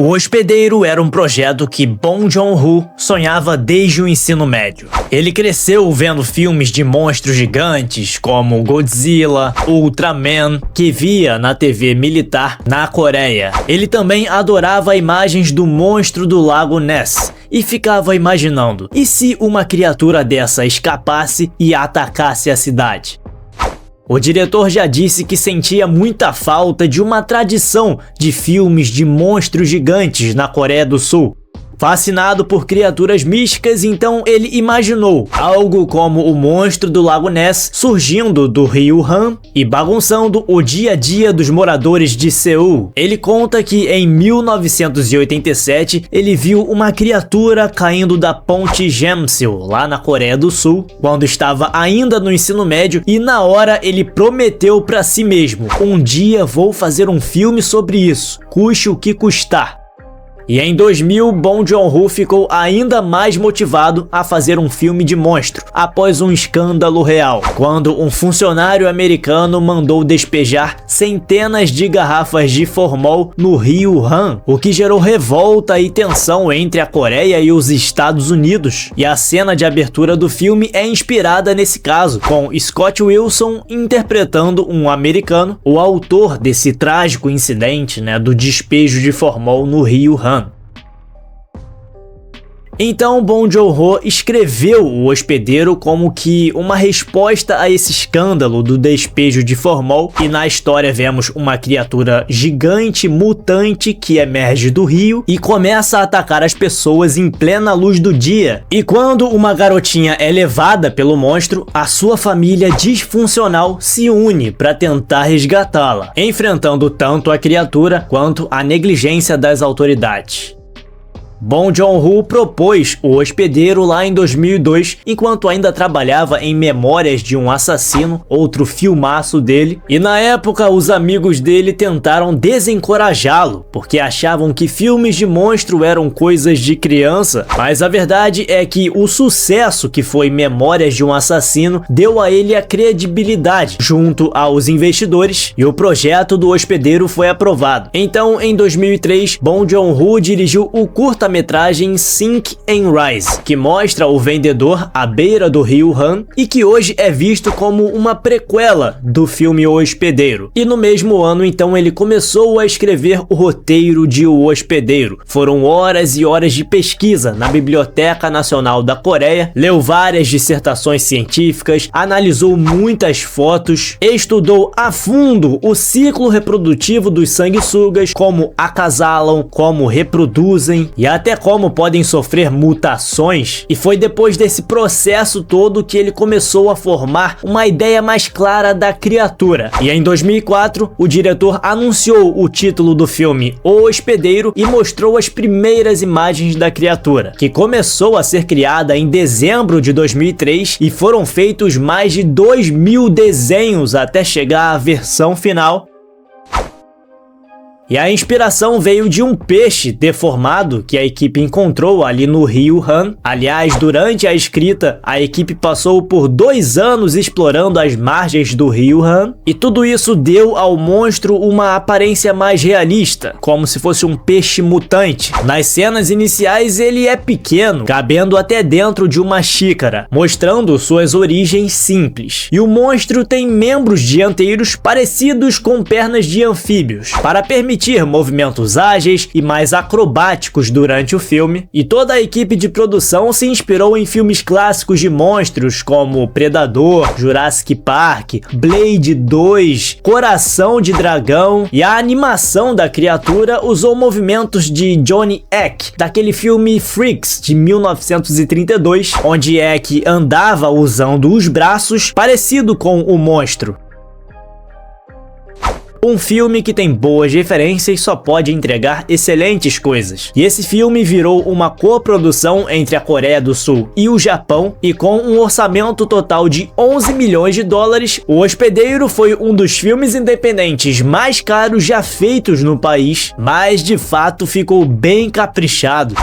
O Hospedeiro era um projeto que Bong Joon-ho sonhava desde o ensino médio. Ele cresceu vendo filmes de monstros gigantes como Godzilla, Ultraman, que via na TV militar na Coreia. Ele também adorava imagens do monstro do lago Ness e ficava imaginando, e se uma criatura dessa escapasse e atacasse a cidade? O diretor já disse que sentia muita falta de uma tradição de filmes de monstros gigantes na Coreia do Sul. Fascinado por criaturas místicas, então ele imaginou algo como o monstro do Lago Ness surgindo do rio Han e bagunçando o dia a dia dos moradores de Seul. Ele conta que em 1987 ele viu uma criatura caindo da ponte Jamsil, lá na Coreia do Sul, quando estava ainda no ensino médio, e na hora ele prometeu para si mesmo: um dia vou fazer um filme sobre isso, custe o que custar. E em 2000, Bong Joon-ho ficou ainda mais motivado a fazer um filme de monstro, após um escândalo real, quando um funcionário americano mandou despejar centenas de garrafas de formol no rio Han, o que gerou revolta e tensão entre a Coreia e os Estados Unidos. E a cena de abertura do filme é inspirada nesse caso, com Scott Wilson interpretando um americano, o autor desse trágico incidente, do despejo de formol no rio Han. Então Bong Joon-ho escreveu O Hospedeiro como que uma resposta a esse escândalo do despejo de formol, e na história vemos uma criatura gigante mutante que emerge do rio e começa a atacar as pessoas em plena luz do dia. E quando uma garotinha é levada pelo monstro, a sua família disfuncional se une para tentar resgatá-la, enfrentando tanto a criatura quanto a negligência das autoridades. Bong Joon-ho propôs O Hospedeiro lá em 2002, enquanto ainda trabalhava em Memórias de um Assassino, outro filmaço dele, e na época os amigos dele tentaram desencorajá-lo, porque achavam que filmes de monstro eram coisas de criança, mas a verdade é que o sucesso que foi Memórias de um Assassino deu a ele a credibilidade junto aos investidores, e o projeto do Hospedeiro foi aprovado. Então, em 2003, Bong Joon-ho dirigiu o curta-metragem Sink and Rise, que mostra o vendedor à beira do rio Han e que hoje é visto como uma prequela do filme O Hospedeiro. E no mesmo ano, então, ele começou a escrever o roteiro de O Hospedeiro. Foram horas e horas de pesquisa na Biblioteca Nacional da Coreia, leu várias dissertações científicas, analisou muitas fotos, estudou a fundo o ciclo reprodutivo dos sanguessugas, como acasalam, como reproduzem e até como podem sofrer mutações, e foi depois desse processo todo que ele começou a formar uma ideia mais clara da criatura. E em 2004, o diretor anunciou o título do filme O Hospedeiro e mostrou as primeiras imagens da criatura, que começou a ser criada em dezembro de 2003 e foram feitos mais de 2.000 desenhos até chegar à versão final. E a inspiração veio de um peixe deformado que a equipe encontrou ali no rio Han. Aliás, durante a escrita, a equipe passou por 2 anos explorando as margens do rio Han, e tudo isso deu ao monstro uma aparência mais realista, como se fosse um peixe mutante. Nas cenas iniciais ele é pequeno, cabendo até dentro de uma xícara, mostrando suas origens simples. E o monstro tem membros dianteiros parecidos com pernas de anfíbios, para permitir movimentos ágeis e mais acrobáticos durante o filme, e toda a equipe de produção se inspirou em filmes clássicos de monstros como Predador, Jurassic Park, Blade 2, Coração de Dragão, e a animação da criatura usou movimentos de Johnny Eck, daquele filme Freaks de 1932, onde Eck andava usando os braços, parecido com o monstro. Um filme que tem boas referências só pode entregar excelentes coisas. E esse filme virou uma coprodução entre a Coreia do Sul e o Japão, e com um orçamento total de 11 milhões de dólares, O Hospedeiro foi um dos filmes independentes mais caros já feitos no país, mas de fato ficou bem caprichado.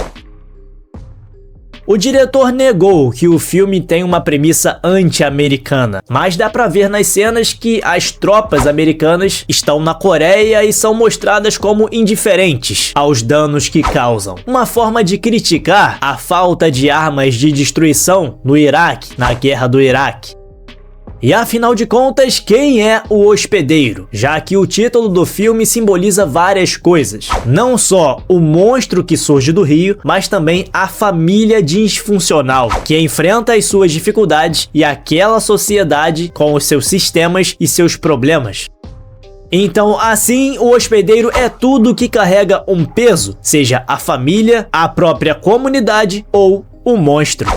O diretor negou que o filme tem uma premissa anti-americana, mas dá pra ver nas cenas que as tropas americanas estão na Coreia e são mostradas como indiferentes aos danos que causam. Uma forma de criticar a falta de armas de destruição no Iraque, na guerra do Iraque. E afinal de contas, quem é o hospedeiro? Já que o título do filme simboliza várias coisas. Não só o monstro que surge do rio, mas também a família disfuncional, que enfrenta as suas dificuldades e aquela sociedade com os seus sistemas e seus problemas. Então, assim, o hospedeiro é tudo que carrega um peso, seja a família, a própria comunidade ou o monstro.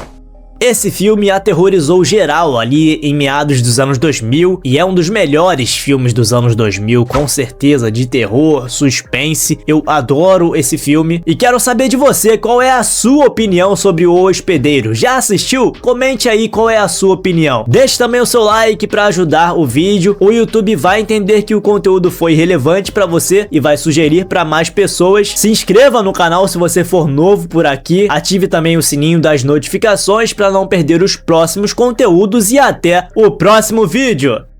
Esse filme aterrorizou geral ali em meados dos anos 2000 e é um dos melhores filmes dos anos 2000, com certeza, de terror, suspense. Eu adoro esse filme e quero saber de você, qual é a sua opinião sobre O Hospedeiro? Já assistiu? Comente aí qual é a sua opinião. Deixe também o seu like para ajudar o vídeo. O YouTube vai entender que o conteúdo foi relevante para você e vai sugerir para mais pessoas. Se inscreva no canal se você for novo por aqui. Ative também o sininho das notificações para não perder os próximos conteúdos e até o próximo vídeo!